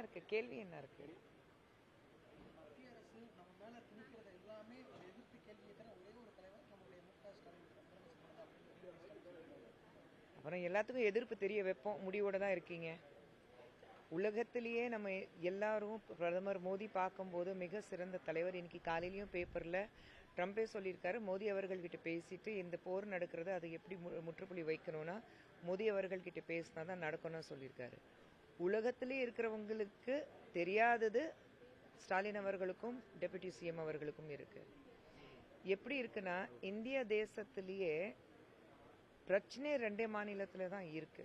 இருக்கு? கேள்வி என்ன இருக்கு? மத்திய அரசு நம்ம மேல திணிக்கிறத எல்லாமே எதிர்த்து கேள்வி கேட்கிற ஒரே ஒரு தலைவர் நம்மளுடைய முக ஸ்டாலின் அப்புறம் எல்லாத்துக்கும் எதிர்ப்பு தெரிய வைப்போம் முடிவோட தான் இருக்கீங்க. உலகத்திலேயே நம்ம எல்லாரும் பிரதமர் மோடி பார்க்கும்போது மிக சிறந்த தலைவர். இன்னைக்கு காலையிலயும் பேப்பர்ல ட்ரம்பே சொல்லியிருக்காரு, மோடி அவர்கள்கிட்ட பேசிட்டு இந்த போர் நடக்கிறது அது எப்படி முற்றுப்புள்ளி வைக்கணும்னா மோடி அவர்கள்கிட்ட பேசினா தான் நடக்கணும்னு சொல்லியிருக்காரு. உலகத்திலே இருக்கிறவங்களுக்கு தெரியாதது ஸ்டாலின் அவர்களுக்கும் டெபுட்டி சிஎம் அவர்களுக்கும் இருக்கு. எப்படி இருக்குன்னா இந்திய தேசத்திலேயே பிரச்சனை 2 மாநிலத்துல தான் இருக்கு.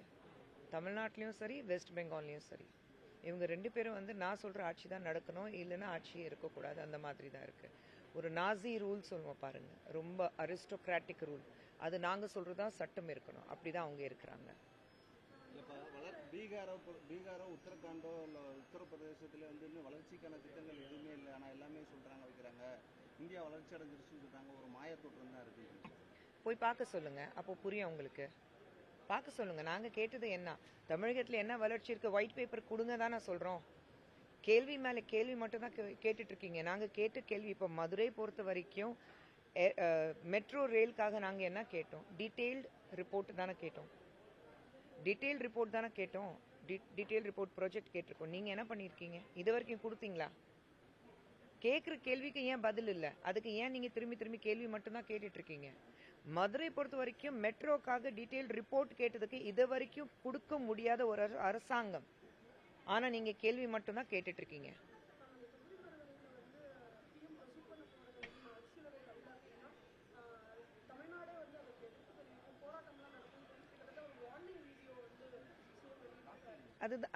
தமிழ்நாட்டிலையும் சரி வெஸ்ட் பெங்கால்லையும் சரி. இவங்க 2 பேரும் நான் சொல்ற ஆட்சி தான் நடக்கணும், இல்லைன்னா ஆட்சியே இருக்கக்கூடாது. அந்த மாதிரி தான் இருக்கு. ஒரு நாசி ரூல் சொல்லுவோம் பாருங்க, ரொம்ப அரிஸ்டோக்ராட்டிக் ரூல். அது நாங்க சொல்றதுதான் சட்டம் இருக்கணும். அப்படிதான் அவங்க இருக்கிறாங்க. பீகாரோ உத்தரகாண்டோ இல்ல உத்தரப்பிரதேசத்துல இன்னும் வளர்ச்சிக்கான திட்டங்கள் எதுவுமே இல்லை. ஆனா எல்லாமே சொல்றாங்க வைக்கிறாங்க. இந்தியா வளர்ச்சி அடைஞ்சிருச்சுன்னு சொல்றாங்க. ஒரு மாயத்தோற்றம் தான் இருக்கு. போய் பார்க்க சொல்லுங்க, அப்போ புரியும் உங்களுக்கு. பார்க்க சொல்லுங்க. நாங்க கேட்டது என்ன, தமிழகத்துல என்ன வளர்ச்சி இருக்கு, ஒயிட் பேப்பர் கொடுங்க தானே சொல்றோம். கேள்வி மேல கேள்வி மட்டும் தான் கேட்டுட்டு இருக்கீங்க. நாங்க கேட்ட கேள்வி இப்ப மதுரை பொறுத்த வரைக்கும் மெட்ரோ ரயிலுக்காக நாங்க என்ன கேட்டோம்? டீடைல்டு ரிப்போர்ட் தானே கேட்டோம். டீடைல் ரிப்போர்ட் தானே கேட்டோம். டீடைல் ரிப்போர்ட் ப்ராஜெக்ட் கேட்டிருக்கோம். நீங்க என்ன பண்ணிருக்கீங்க? இது வரைக்கும் கொடுத்தீங்களா? கேட்கிற கேள்விக்கு ஏன் பதில் இல்ல? அதுக்கு ஏன் நீங்க திரும்பி திரும்பி கேள்வி மட்டும் தான் கேட்டுட்டு இருக்கீங்க? மதுரை பொறுத்த வரைக்கும் மெட்ரோக்காக டீடைல் ரிப்போர்ட் கேட்டதுக்கு இது வரைக்கும் கொடுக்க முடியாத ஒரு அரசாங்கம். ஆனா நீங்க கேள்வி மட்டும் தான் கேட்டுட்டு இருக்கீங்க.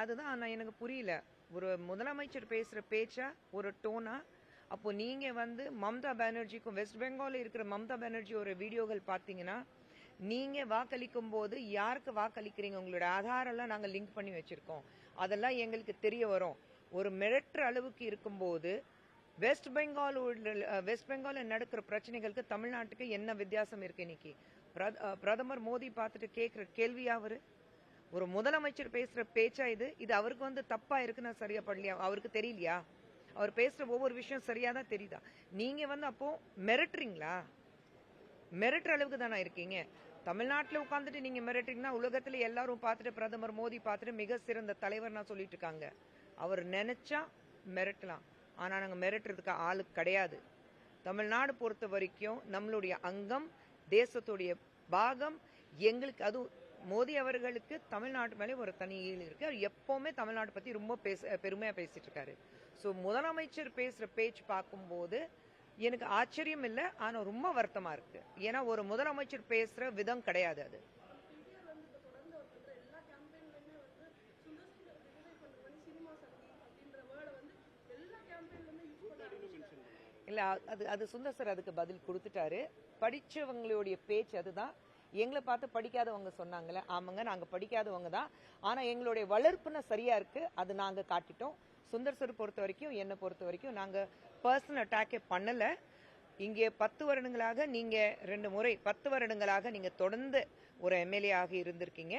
அதுதான் எனக்கு புரியல. ஒரு முதலமைச்சர் பேசுற பேச்சா, ஒரு டோனா? அப்போ நீங்க மம்தா பானர்ஜிக்கும் வெஸ்ட் பெங்கால் இருக்கிற மம்தா பானர்ஜி ஒரு வீடியோகள் பாத்தீங்கன்னா, நீங்க வாக்களிக்கும் போது யாருக்கு வாக்களிக்கிறீங்க, உங்களோட ஆதார் எல்லாம் நாங்க லிங்க் பண்ணி வச்சிருக்கோம். அதெல்லாம் எங்களுக்கு தெரிய வரும். ஒரு மிரட்டுற அளவுக்கு இருக்கும்போது வெஸ்ட் பெங்கால் நடக்கிற பிரச்சனைகளுக்கு தமிழ்நாட்டுக்கு என்ன வித்தியாசம் இருக்கு? இன்னைக்கு பிரதமர் மோடி பார்த்துட்டு கேட்கிற கேள்வியா அவரு? ஒரு முதலமைச்சர் பேசுற பேச்சா இது? இது அவருக்கு தப்பா இருக்குன்னு சரியா படலையா? அவருக்கு தெரியலையா? அவர் பேசுற ஒவ்வொரு விஷயம் சரியா தான் தெரியுதா? நீங்க அப்போ மிரட்டுறீங்களா? மிரட்டுற அளவுக்கு தானே இருக்கீங்க. தமிழ்நாட்டில் உட்காந்துட்டு நீங்க மிரட்டுறீங்கன்னா உலகத்துல எல்லாரும் பார்த்துட்டு பிரதமர் மோடி பார்த்துட்டு மிக சிறந்த தலைவர் நான் சொல்லிட்டு இருக்காங்க. அவர் நினைச்சா மிரட்டலாம். ஆனா நாங்க மிரட்டுறதுக்கு ஆளு கிடையாது. தமிழ்நாடு பொறுத்த வரைக்கும் நம்மளுடைய அங்கம், தேசத்துடைய பாகம். எங்களுக்கு அது மோடி அவர்களுக்கு தமிழ்நாட்டு மேலே ஒரு தனி ஈடு இருக்கு. அவர் எப்பவுமே தமிழ்நாடு பத்தி ரொம்ப பெருமையா பேசிட்டு இருக்காரு. சோ முதலமைச்சர் பேசுற பேச்சு பார்க்கும்போது எனக்கு ஆச்சரியம் இல்லை, ஆனா ரொம்ப வருத்தமா இருக்கு. ஏன்னா ஒரு முதலமைச்சர் பேசுற விதம் கிடையாது அது. இல்ல அது சுந்தர் சார் அதுக்கு பதில் கொடுத்துட்டாரு. படிச்சவங்களுடைய பேச்சு அதுதான். எங்களை பார்த்து படிக்காதவங்க சொன்னாங்களே, ஆமாங்க நாங்க படிக்காதவங்க தான், ஆனா எங்களுடைய வளர்ப்புன சரியா இருக்கு, அது நாங்க காட்டிட்டோம். சுந்தர் சார் பொறுத்த வரைக்கும் என்ன பொறுத்த வரைக்கும் நாங்க பர்சனல் அட்டாக்கே பண்ணல. இங்கே 10 வருடங்களாக நீங்க 2 முறை 10 வருடங்களாக நீங்க தொடர்ந்து ஒரு எம்எல்ஏ ஆக இருந்திருக்கீங்க,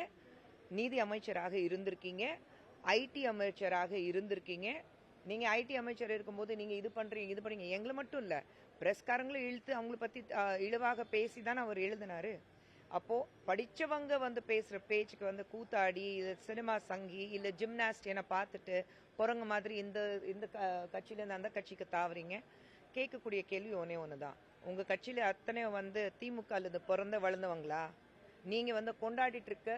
நீதி அமைச்சராக இருந்திருக்கீங்க, ஐடி அமைச்சராக இருந்திருக்கீங்க. நீங்க ஐடி அமைச்சர் இருக்கும்போது நீங்க இது பண்றீங்க எங்களை மட்டும் இல்ல, பிரஸ்காரங்களும் இழுத்து அவங்கள பத்தி இழிவாக பேசி தானே அவர் எழுதினாரு. அப்போ படிச்சவங்க பேசுற பேச்சுக்கு கூத்தாடி சினிமா சங்கி இல்ல ஜிம்னாஸ்ட் என பார்த்துட்டு குரங்கு மாதிரி இந்த கட்சியில இருந்து அந்த கட்சிக்கு தாவறீங்க. கேட்கக்கூடிய கேள்வி ஒண்ணுதான், உங்க கட்சியில அத்தனை திமுக பிறந்த வளர்ந்தவங்களா? நீங்க கொண்டாடிட்டு இருக்க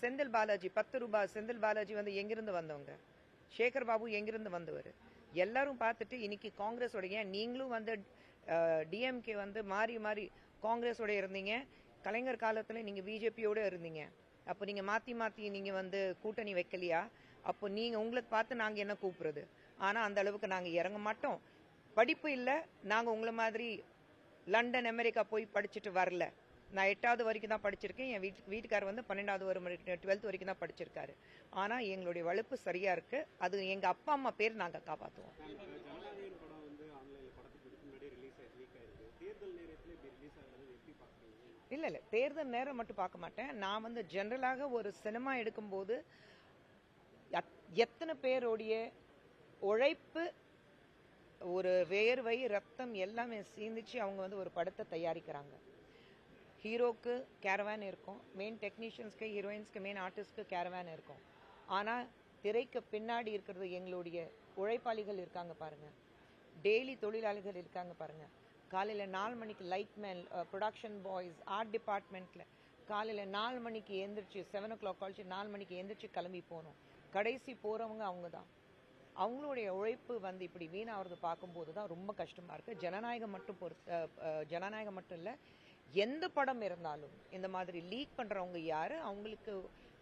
செந்தில் பாலாஜி 10 ரூபாய் செந்தில் பாலாஜி எங்கிருந்து வந்தவங்க? சேகர் பாபு எங்கிருந்து வந்தவர்? எல்லாரும் பார்த்துட்டு இன்னைக்கு காங்கிரஸ் உடைய நீங்களும் டிஎம்கே மாறி மாறி காங்கிரஸ் உடைய இருந்தீங்க. கலைஞர் காலத்துல நீங்க பிஜேபியோட இருந்தீங்க. அப்ப நீங்க மாத்தி நீங்க கூட்டணி வைக்கலையா? அப்போ நீங்க உங்களுக்கு பார்த்து நாங்க என்ன கூப்பிடுறது? ஆனா அந்த அளவுக்கு நாங்க இறங்க மாட்டோம். படிப்பு இல்ல, நாங்க உங்களை மாதிரி லண்டன் அமெரிக்கா போய் படிச்சுட்டு வரல. நான் 8வது வரைக்கும் தான் படிச்சிருக்கேன். என் வீட்டுக்காரர் 12வது 12th வரைக்கும் தான் படிச்சிருக்காரு. ஆனா எங்களுடைய வளர்ப்பு சரியா இருக்கு. அது எங்க அப்பா அம்மா பேர் நாங்க காப்பாத்துவோம். இல்ல தேர்தல் நேரம் மட்டும் பார்க்க மாட்டேன். நான் ஜெனரலாக ஒரு சினிமா எடுக்கும்போது எத்தனை பேருடைய உழைப்பு, ஒரு வேர்வை, ரத்தம் எல்லாமே சீந்திச்சு அவங்க வந்து ஒரு படத்தை தயாரிக்கிறாங்க. ஹீரோக்கு கேரவேன் இருக்கும், மெயின் டெக்னீஷியன்ஸ்க்கு, ஹீரோயின்ஸ்க்கு, மெயின் ஆர்டிஸ்ட்க்கு கேரவேன் இருக்கும். ஆனால் திரைக்கு பின்னாடி இருக்கிறது எங்களுடைய உழைப்பாளிகள் இருக்காங்க பாருங்க, டெய்லி தொழிலாளிகள் இருக்காங்க பாருங்க. காலையில் 4 மணிக்கு லைட்மேன், ப்ரொடக்ஷன் பாய்ஸ், ஆர்ட் டிபார்ட்மெண்ட்டில் காலையில் 4 மணிக்கு எழுந்திரிச்சு 7 o'clock கழிச்சு 4 மணிக்கு எழுந்திரிச்சு கிளம்பி போகணும். கடைசி போகிறவங்க அவங்க தான். அவங்களுடைய உழைப்பு வந்து இப்படி வீணாகிறது பார்க்கும்போது தான் ரொம்ப கஷ்டமாக இருக்குது. ஜனநாயகம் மட்டும் இல்லை, எந்த படம் இருந்தாலும் இந்த மாதிரி லீக் பண்ணுறவங்க யார், அவங்களுக்கு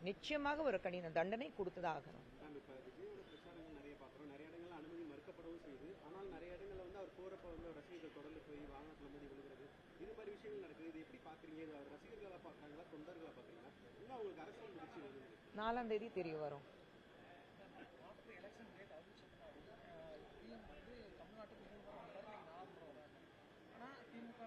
நிச்சயமாக ஒரு கடின தண்டனை கொடுத்துதான் ஆகணும். இப்போ விஜயோட பிரச்சாரங்கள் நிறைய பார்க்குறோம், நிறைய இடங்கள்ல அனுமதி மறுக்கப்படவும் செய்யுது. ஆனால் நிறைய இடங்கள்ல வந்து அவர் போகிறப்ப வந்து ரசிகர்கள் தொடர்ந்து போய் வாகனத்தில் மோதி விழுகிறது, இது மாதிரி விஷயங்கள் நடக்குது. இது எப்படி பார்க்குறீங்க? இது அவர் ரசிகர்களாக பார்க்குறாங்களா, தொண்டர்களாக பார்க்குறீங்களா, இன்னும் அவங்களுக்கு அரசியல் முடிச்சு வருது? 4ஆம் தேதி தெரிய வரும். ஆஃப்டர் எலெக்ஷன் டேட் அறிவிச்சதுனாலும் பிஎம் வந்து தமிழ்நாட்டுக்கு 3 முறை வந்தார், இன்னைக்கு 4 முறை வராங்க. ஆனால் திமுக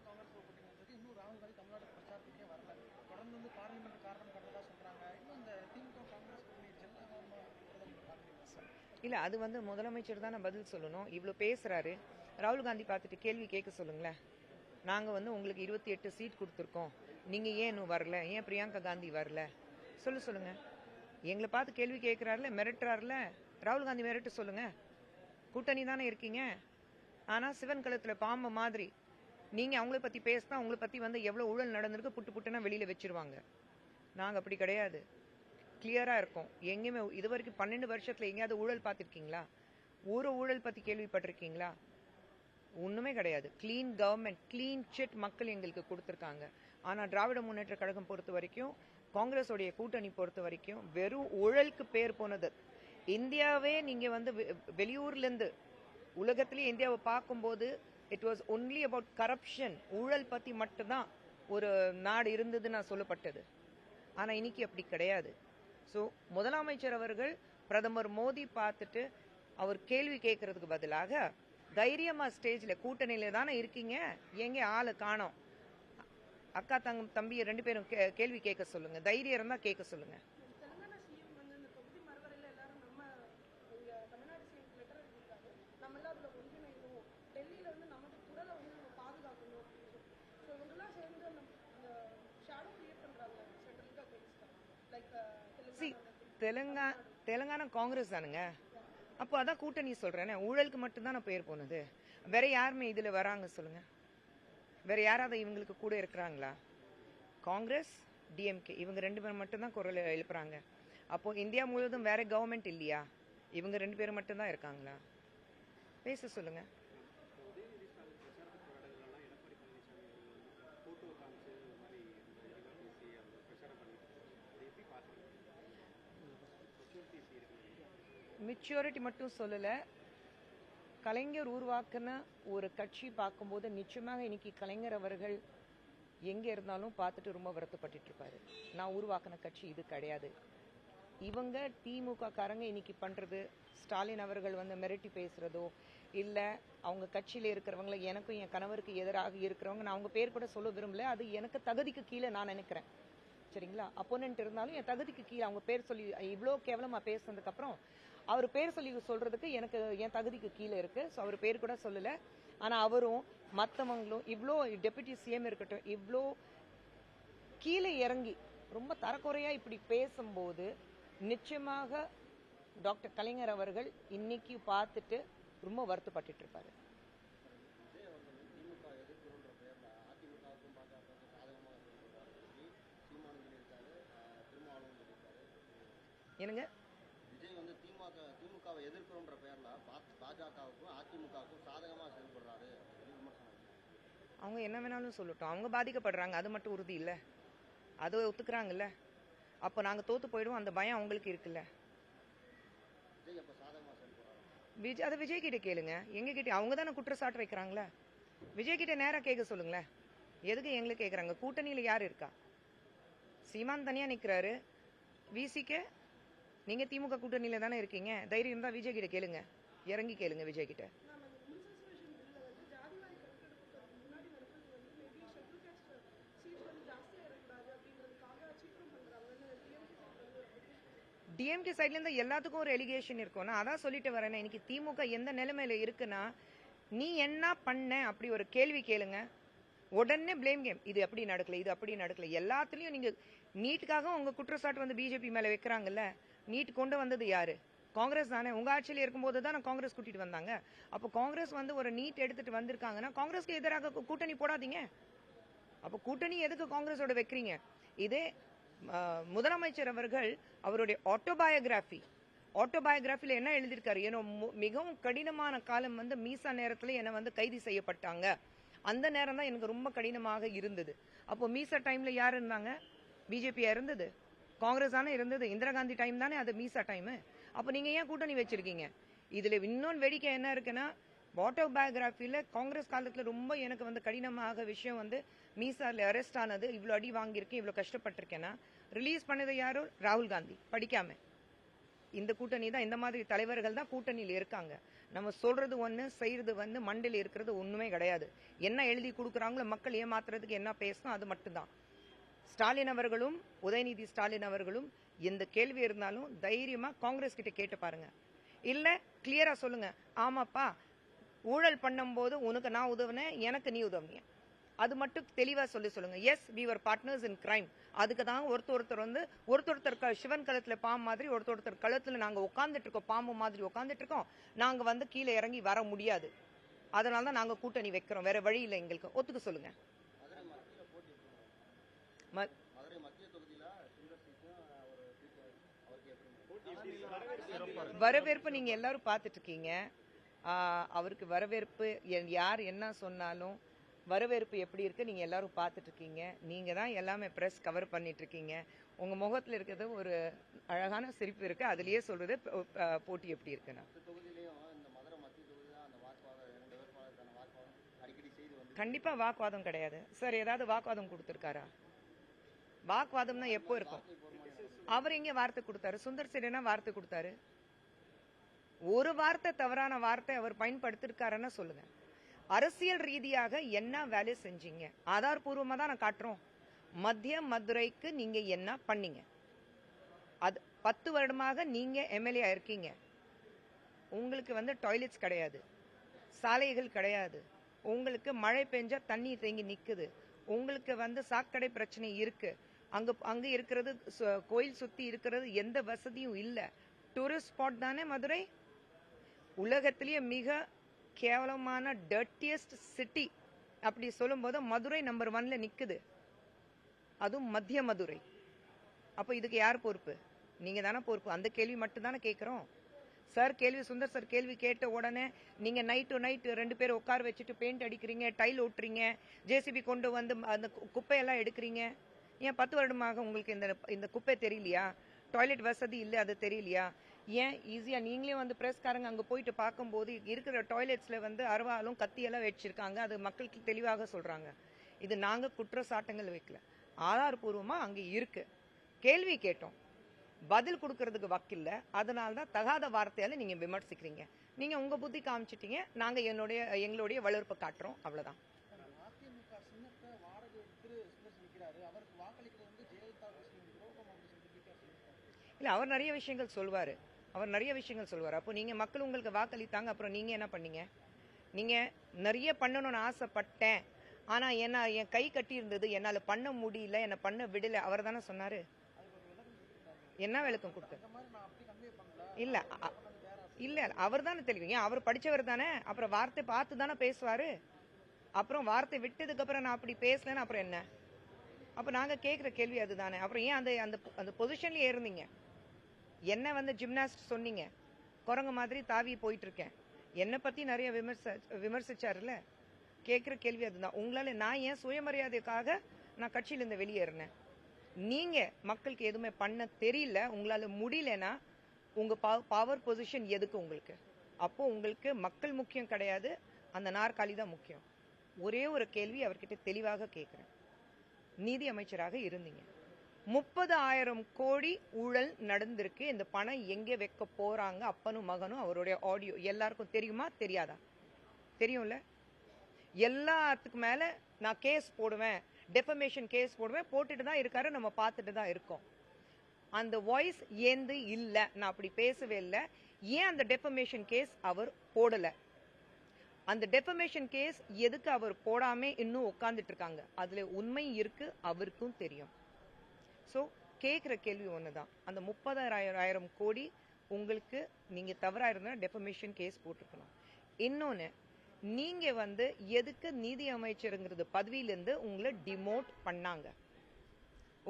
காங்கிரஸ் கூட்டணி வந்தது, இன்னும் ராகுல் காந்தி தமிழ்நாட்டு பிரச்சாரத்துக்கே வரல. தொடர்ந்து வந்து பார்லிமெண்ட் காரணம் பண்ணுறதா சொல்கிறாங்க. இன்னும் இந்த திமுக காங்கிரஸ் கூட்டணி ஜெல்லாகாம பார்க்குறீங்களா சார்? இல்லை, அது வந்து முதலமைச்சர் தான் பதில் சொல்லணும். இவ்வளோ பேசுகிறாரு, ராகுல் காந்தி பார்த்துட்டு கேள்வி கேட்க சொல்லுங்களேன். நாங்கள் வந்து உங்களுக்கு 28 சீட் கொடுத்துருக்கோம், நீங்கள் ஏன் இன்னும் வரல, ஏன் பிரியங்கா காந்தி வரல சொல்லுங்க. எங்களை பார்த்து கேள்வி கேட்குறாருல, மிரட்டுறாருல, ராகுல் காந்தி மிரட்டு சொல்லுங்க. கூட்டணி தானே இருக்கீங்க. ஆனால் சிவன் கழுத்தில் பாம்பு மாதிரி நீங்கள் அவங்கள பற்றி பேசினா உங்களை பற்றி வந்து எவ்வளோ ஊழல் நடந்திருக்கு புட்டுனா வெளியில் வச்சிருவாங்க. நாங்கள் அப்படி கிடையாது, கிளியராக இருக்கோம். எங்கேயுமே இது வரைக்கும் 12 வருஷத்தில் எங்கேயாவது ஊழல் பார்த்துருக்கீங்களா? ஒரு ஊழல் பற்றி கேள்விப்பட்டிருக்கீங்களா? ஒன்றுமே கிடையாது. க்ளீன் கவர்மெண்ட், க்ளீன் சிட் மக்கள் எங்களுக்கு கொடுத்துருக்காங்க. ஆனால் திராவிட முன்னேற்ற கழகம் பொறுத்த வரைக்கும், காங்கிரஸோடைய கூட்டணி பொறுத்த வரைக்கும் வெறும் ஊழலுக்கு பேர் போனது. இந்தியாவே நீங்கள் வந்து வெளியூர்லேருந்து உலகத்திலேயே இந்தியாவை பார்க்கும்போது it was only about corruption, ஊழல் பற்றி மட்டும்தான் ஒரு நாடு இருந்ததுன்னு சொல்லப்பட்டது. ஆனால் இன்னைக்கு அப்படி கிடையாது. ஸோ முதலமைச்சர் அவர்கள் பிரதமர் மோடி பார்த்துட்டு அவர் கேள்வி கேட்கறதுக்கு பதிலாக தைரியமா ஸ்டேஜில் கூட்டணியில தானே இருக்கீங்க, எங்கே ஆளு காணோம், அக்கா தம்பி 2 பேரும் கேள்வி கேட்க சொல்லுங்க, தைரியம் இருந்தா கேட்க சொல்லுங்க. தெலுங்கானா சிஎம் வந்து இந்த தொகுதி மறுவரையில் எல்லாரும் நம்ம இங்க தமிழ்நாடு சிஎம் லெட்டர் எழுதியிருக்காங்க, நம்ம எல்லாம் அதில் ஒன்றிணையணும், டெல்லியில வந்து நமக்கு குரலை வந்து நம்ம பாதுகாக்கணும் அப்படின்னு. ஸோ இவங்கெல்லாம் சேர்ந்து அந்த ஷேடோ கிரியேட் பண்றாங்க சென்ட்ரலுக்கு அகேன்ஸ்டா. லைக் தெலுங்கானா காங்கிரஸ் தானுங்க. அப்போ அதான் கூட்டணி சொல்றேனே, ஊழலுக்கு மட்டும்தான் நான் பேர் போனது. வேற யாருமே இதுல வராங்க சொல்லுங்க? வேற யாராவது இவங்களுக்கு கூட இருக்கிறாங்களா? காங்கிரஸ், டிஎம்கே இவங்க 2 பேர் மட்டும்தான் குரல் எழுப்புறாங்க. அப்போ இந்தியா முழுவதும் வேற கவர்மெண்ட் இல்லையா? இவங்க 2 பேர் மட்டும்தான் இருக்காங்களா? பேச சொல்லுங்க. உதயநிதி ஸ்டாலின் பிரச்சாரத்து போராட்டங்கள்லாம் எடப்பாடி பழனிசாமி அவர்கள் வந்து போட்டோ காமிச்சு இந்த மாதிரி இதெல்லாம் பேசி அவங்க பிரச்சாரம் பண்ணிட்டு இருக்காங்க. அதை எப்படி பார்க்குறீங்க? மெச்சூரிட்டி இருக்கு. மெச்சூரிட்டி மட்டும் சொல்லல, கலைஞர் உருவாக்குன ஒரு கட்சி பார்க்கும்போது நிச்சயமாக இன்னைக்கு கலைஞர் அவர்கள் எங்கே இருந்தாலும் பார்த்துட்டு ரொம்ப வருத்தப்பட்டு இருப்பாரு. நான் உருவாக்கின கட்சி இது கிடையாது. இவங்க திமுக காரங்க இன்னைக்கு பண்றது, ஸ்டாலின் அவர்கள் வந்து மிரட்டி பேசுறதோ, இல்லை அவங்க கட்சியில் இருக்கிறவங்கள, எனக்கும் என் கணவருக்கு எதிராக இருக்கிறவங்க, நான் அவங்க பேர் கூட சொல்ல விரும்பல, அது எனக்கு தகுதிக்கு கீழே நான் நினைக்கிறேன். சரிங்களா? அப்போனன்ட் இருந்தாலும் என் தகுதிக்கு கீழே அவங்க பேர் சொல்லி இவ்வளோ கேவலமா பேசுனதுக்கு அப்புறம் அவர் பேர் சொல்லி சொல்றதுக்கு எனக்கு என் தகுதிக்கு கீழே இருக்கு. ஸோ அவர் பேர் கூட சொல்லல. ஆனா அவரும் மற்றவங்களும் இவ்வளோ டெபுட்டி சிஎம் இருக்கட்டும், இவ்வளோ கீழே இறங்கி ரொம்ப தரக்குறையா இப்படி பேசும்போது நிச்சயமாக டாக்டர் கலைஞர் அவர்கள் இன்னைக்கு பார்த்துட்டு ரொம்ப வருத்தப்பட்டு இருப்பாரு. விஜய் அவர்கள் திமுக எதிர்ப்புன்ற பெயர்ல அதிமுகவுக்கும் பாஜகவுக்கும் சாதகமாக சொல்றாரு. சீமான் சொல்லியிருக்காரு, திருமாவளவன் சொல்லியிருக்காரு. என்னங்க? விஜய் வந்து திமுகவை எதிர்ப்புன்ற பெயர்ல பாஜகவுக்கும் அதிமுகவுக்கும் சாதகமாக செயல்படுறாரு அப்படின்னு விமர்சனம். அவங்க என்ன வேணாலும் சொல்லட்டும், அவங்க பாதிக்கப்படுறாங்க, அது மட்டும் உறுதி இல்லை. அதை ஒத்துக்கிறாங்கல்ல, அப்போ நாங்கள் தோத்து போயிடுவோம் அந்த பயம் அவங்களுக்கு இருக்குல்ல. விஜய் அப்ப சாதகமாக செயல்படுறாரு. அதை விஜய் கிட்ட கேளுங்க. எங்க கிட்ட அவங்க தானே குற்றச்சாட்டு வைக்கிறாங்களே, விஜய் கிட்ட நேரா கேட்க சொல்லுங்களேன். எதுக்கு எங்களுக்கு கேட்குறாங்க? கூட்டணியில் யார் இருக்கா? சீமான் தனியா நிற்கிறாரு. விசிகே நீங்க திமுக கூட்டணியில தானே இருக்கீங்க. தைரியம் இருந்தா விஜய் கிட்ட கேளுங்க, இறங்கி கேளுங்க விஜய் கிட்ட. டிஎம்கே சைட்ல இருந்து எல்லாத்துக்கும் ஒரு எலிகேஷன் இருக்கும். நான் அதான் சொல்லிட்டு வரேன். இன்னைக்கு திமுக எந்த நிலைமையில இருக்குன்னா, நீ என்ன பண்ண அப்படி ஒரு கேள்வி கேளுங்க, உடனே பிளேம் கேம். இது அப்படி நடக்கல, இது அப்படி நடக்கல. எல்லாத்துலயும் நீங்க நீட்டுக்காக உங்க குற்றச்சாட்டு வந்து பிஜேபி மேல வைக்கிறாங்கல்ல. நீட் கொண்டு வந்தது யாரு? காங்கிரஸ் தானே. உங்க ஆட்சியில் இருக்கும்போது தான் காங்கிரஸ் கூட்டிட்டு வந்தாங்க. அப்போ காங்கிரஸ் வந்து ஒரு நீட் எடுத்துட்டு வந்திருக்காங்கன்னா காங்கிரஸ்க்கு எதிராக கூட்டணி போடாதீங்க. அப்போ கூட்டணி எதுக்கு காங்கிரஸோட வைக்கிறீங்க? இதே முதலமைச்சர் அவர்கள் அவருடைய ஆட்டோபயோகிராஃபில என்ன எழுதியிருக்காரு? ஏன்னா மிகவும் கடினமான காலம் வந்து மீசா நேரத்துல என்ன வந்து கைது செய்யப்பட்டாங்க. அந்த நேரம் தான் எனக்கு ரொம்ப கடினமாக இருந்தது. அப்போ மீசா டைம்ல யார் இருந்தாங்க? பிஜேபியா இருந்தது, காங்கிரஸ் தானே இருந்தது. இந்திரா காந்தி டைம் தானே அது மீசா டைம். அப்ப நீங்க ஏன் கூட்டணி வச்சிருக்கீங்க? இதுல இன்னொன்று வேடிக்கை என்ன இருக்குன்னா, ஆட்டோபயோகிராஃபில காங்கிரஸ் காலத்துல ரொம்ப எனக்கு வந்து கடினமாக விஷயம் வந்து மீசால அரெஸ்ட் ஆனது, இவ்வளவு அடி வாங்கியிருக்கேன், இவ்வளவு கஷ்டப்பட்டிருக்கேன்னா ரிலீஸ் பண்ணது யாரோ? ராகுல் காந்தி. படிக்காம இந்த கூட்டணி தான், இந்த மாதிரி தலைவர்கள் தான் கூட்டணியில் இருக்காங்க. நம்ம சொல்றது ஒண்ணு, செய்யறது வந்து மண்டையில் இருக்கிறது ஒண்ணுமே கிடையாது. என்ன எழுதி கொடுக்குறாங்களோ மக்கள் ஏமாத்துறதுக்கு என்ன பேசணும் அது மட்டும்தான். ஸ்டாலின் அவர்களும் உதயநிதி ஸ்டாலின் அவர்களும் எந்த கேள்வி இருந்தாலும் தைரியமா காங்கிரஸ் கிட்ட கேட்டு பாருங்க. இல்ல கிளியரா சொல்லுங்க, ஆமாப்பா ஊழல் பண்ணும்போது உனக்கு நான் உதவுனேன், எனக்கு நீ உதவுனீங்க, அது மட்டும் தெளிவா சொல்லுங்க. Yes we were partners in crime. அதுக்கு தான் ஒருத்தர் வந்து ஒருத்தர் சிவன் கழுத்துல பாம்பு மாதிரி, ஒருத்தர் கழுத்துல நாங்க உட்கார்ந்துட்டு இருக்கோம், பாம்பு மாதிரி உட்கார்ந்துட்டு இருக்கோம். நாங்க வந்து கீழே இறங்கி வர முடியாது. அதனால தான் நாங்க கூட்டணி வைக்கிறோம். வேற வழி இல்லை எங்களுக்கு. ஒத்துக்க சொல்லுங்க. வரவேற்பு நீங்க எல்லாரும் பார்த்துட்டு இருக்கீங்க. அவருக்கு வரவேற்பு யார் என்ன சொன்னாலும் வரவேற்பு எப்படி இருக்கு நீங்க எல்லாரும் பார்த்துட்டு இருக்கீங்க. நீங்க தான் எல்லாமே பிரஸ் கவர் பண்ணிட்டு இருக்கீங்க. உங்க முகத்துல இருக்கிறது ஒரு அழகான சிரிப்பு இருக்கு. அதுலயே சொல்றது போட்டி எப்படி இருக்குன்னா, கண்டிப்பா வாக்குவாதம் கிடையாது சார். ஏதாவது வாக்குவாதம் கொடுத்திருக்காரா? வாக்குவாதம்னா எப்போ இருக்கும்? அவர் எங்க வார்த்தை கொடுத்தாரு? சுந்தர் சி என்ன வார்த்தை கொடுத்தாரு? ஒரு வார்த்தை தவறான வார்த்தை அவர் பயன்படுத்திருக்காருன்னா சொல்லுங்க. அரசியல் ரீதியாக என்ன வேலை செஞ்சீங்க? ஆதாரபூர்வமா தான் நான் காட்டுறோம். மத்திய மதுரைக்கு நீங்க என்ன பண்ணீங்க? அது 10 வருடமாக நீங்க எம்எல்ஏ இருக்கீங்க. உங்களுக்கு வந்து டாய்லெட்ஸ் கிடையாது, சாலைகள் கிடையாது, உங்களுக்கு மழை பெஞ்சா தண்ணி தேங்கி நிக்குது, உங்களுக்கு வந்து சாக்கடை பிரச்சனை இருக்கு, அங்க இருக்கிறது கோயில் சுத்தி இருக்கிறது எந்த வசதியும் இல்ல. டூரிஸ்ட் ஸ்பாட் தானே மதுரை. உலகத்திலேயே மிக கேவலமான டர்ட்டியஸ்ட் சிட்டி அப்படி சொல்லும் போது மதுரை நம்பர் 1ல நிக்குது, அதுவும் மத்திய மதுரை. அப்ப இதுக்கு யார் பொறுப்பு? நீங்க தானே பொறுப்பு. அந்த கேள்வி மட்டும் தானே கேட்கிறோம் சார். கேள்வி சுந்தர் சார் கேள்வி கேட்ட உடனே நீங்க நைட் 2 பேர் உட்கார வச்சுட்டு பெயிண்ட் அடிக்கிறீங்க, டைல் ஓட்டுறீங்க, ஜேசிபி கொண்டு வந்து அந்த குப்பையெல்லாம் எடுக்கிறீங்க. ஏன் 10 வருடமாக உங்களுக்கு இந்த குப்பை தெரியலையா? டாய்லெட் வசதி இல்லை அது தெரியலையா? ஏன் ஈஸியா நீங்களே வந்து பிரஸ்காரங்க அங்க போயிட்டு பார்க்கும்போது இருக்கிற டாய்லெட்ஸ்ல வந்து அருவாலும் கத்தியெல்லாம் வச்சிருக்காங்க. அது மக்களுக்கு தெளிவாக சொல்றாங்க. இது நாங்க குற்றச்சாட்டுகள் வைக்கல, ஆதாரபூர்வமா அங்க இருக்கு. கேள்வி கேட்டோம், பதில் கொடுக்கறதுக்கு வக்கில்ல. அதனால்தான் தகாத வார்த்தையால நீங்க விமர்சிக்கிறீங்க. நீங்க உங்க புத்தி காமிச்சிட்டீங்க, நாங்க எங்களுடைய வளர்ப்பை காட்டுறோம், அவ்வளவுதான். அதிமுக சின்னத்தை வாடகை எடுத்து சுந்தர் நிற்கிறாரு. அவருக்கு வாக்களிக்கிறது வந்து ஜெயலலிதா துரோகம் அப்படின்னு சொல்லிட்டு இல்ல, அவர் நிறைய விஷயங்கள் சொல்வாரு. அப்போ நீங்க மக்கள் உங்களுக்கு வாக்களித்தாங்க, அப்புறம் நீங்க என்ன பண்ணீங்க? நீங்க நிறைய பண்ணணும்னு ஆசைப்பட்டேன், ஆனா என்ன என் கை கட்டி இருந்தது, என்னால பண்ண முடியல, என்ன பண்ண விடல, அவர் தானே சொன்னாரு. என்ன விளக்கம் கொடுத்தாரு? இல்ல அவர் தானே தெரியும். ஏன் அவர் படிச்சவர் தானே, அப்புறம் வார்த்தை பார்த்து தானே பேசுவாரு. அப்புறம் வார்த்தை விட்டதுக்கு அப்புறம் நான் அப்படி பேசலன்னு அப்புறம் என்ன? அப்ப நாங்க கேட்கிற கேள்வி அதுதானே. அப்புறம் ஏன் அந்த பொசிஷன்லயே இருந்தீங்க? என்ன வந்து ஜிம்னாஸ்ட் சொன்னீங்க, குரங்கு மாதிரி தாவி போயிட்டு இருக்கேன், என்னை பத்தி நிறைய விமர்சிச்சாருல்ல. கேட்கிற கேள்வி அதுதான். உங்களால நான் ஏன் சுயமரியாதைக்காக நான் கட்சியில இருந்து வெளியேறினேன்? நீங்க மக்களுக்கு எதுவுமே பண்ண தெரியல, உங்களால முடியலன்னா உங்க பவர் பொசிஷன் எதுக்கு உங்களுக்கு? அப்போ உங்களுக்கு மக்கள் முக்கியம் கிடையாது, அந்த நாற்காலி தான் முக்கியம். ஒரே ஒரு கேள்வி அவர்கிட்ட தெளிவாக கேட்கிறேன். நீதி அமைச்சராக இருந்தீங்க, 30,000 கோடி ஊழல் நடந்திருக்கு. இந்த பணம் எங்க வைக்க போறாங்க? அப்பனும் மகனும் அவருடைய ஆடியோ எல்லாருக்கும் தெரியுமா தெரியாதா? தெரியும்ல. எல்லாத்துக்கு மேல நான் கேஸ் போடுவேன், டெஃபமேஷன் கேஸ் போடுவேன், போட்டுட்டு தான் இருக்காரு, நம்ம பார்த்துட்டு தான் இருக்கோம். அந்த வாய்ஸ் ஏந்து இல்ல, நான் அப்படி பேசவே இல்லை. ஏன் அந்த டெஃபமேஷன் கேஸ் அவர் போடல? அந்த டெஃபமேஷன் கேஸ் எதுக்கு அவர் போடாம இன்னும் உட்கார்ந்துட்டு இருக்காங்க? அதுல உண்மை இருக்கு, அவருக்கும் தெரியும். சோ கேக்குற கேள்வி ஒண்ணுதான், அந்த 30,000 கோடி உங்களுக்கு நீங்க தவறா இருந்தா டெஃபமேஷன் கேஸ் போட்டிருக்கணும். இன்னொன்னு, நீங்க எதுக்கு நீதி அமைச்சருங்கிறது பதவியிலிருந்து உங்களை டிமோட் பண்ணாங்க?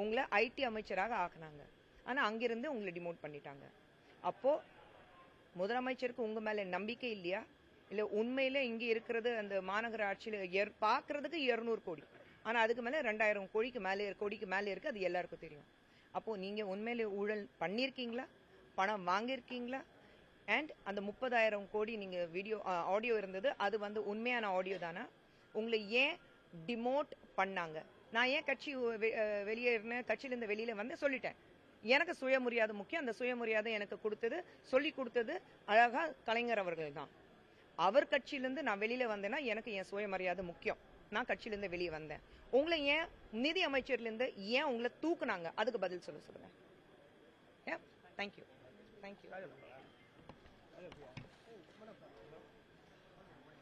உங்களை ஐடி அமைச்சராக ஆக்குனாங்க, ஆனா அங்கிருந்து உங்களை டிமோட் பண்ணிட்டாங்க. அப்போ முதலமைச்சருக்கு உங்க மேல நம்பிக்கை இல்லையா? இல்ல உண்மையில இங்க இருக்கிறது அந்த மாநகராட்சியில பாக்குறதுக்கு 200 கோடி, ஆனா அதுக்கு மேல 2,000 கோடிக்கு மேல இருக்கு, அது எல்லாருக்கும் தெரியும். அப்போ நீங்க உண்மையில ஊழல் பண்ணிருக்கீங்களா? பணம் வாங்கியிருக்கீங்களா? அண்ட் அந்த 30,000 கோடி நீங்க வீடியோ ஆடியோ இருந்தது, அது உண்மையான ஆடியோ தானா? உங்களை ஏன் டிமோட் பண்ணாங்க? நான் ஏன் வெளியேறினேன், கட்சியிலிருந்து வெளியில சொல்லிட்டேன். எனக்கு சுயமரியாதை முக்கியம். அந்த சுயமரியாதை எனக்கு சொல்லி கொடுத்தது அழகா கலைஞர் அவர்கள் தான். அவர் கட்சியிலிருந்து நான் வெளியில வந்தேன்னா எனக்கு என் சுயமரியாதை முக்கியம். நான் கட்சியிலிருந்து வெளியே வந்தேன். உங்களை ஏன் நிதி அமைச்சர்ல இருந்து ஏன் உங்களை தூக்குனாங்க? அதுக்கு பதில் சொல்லுங்க. தேங்க்யூ.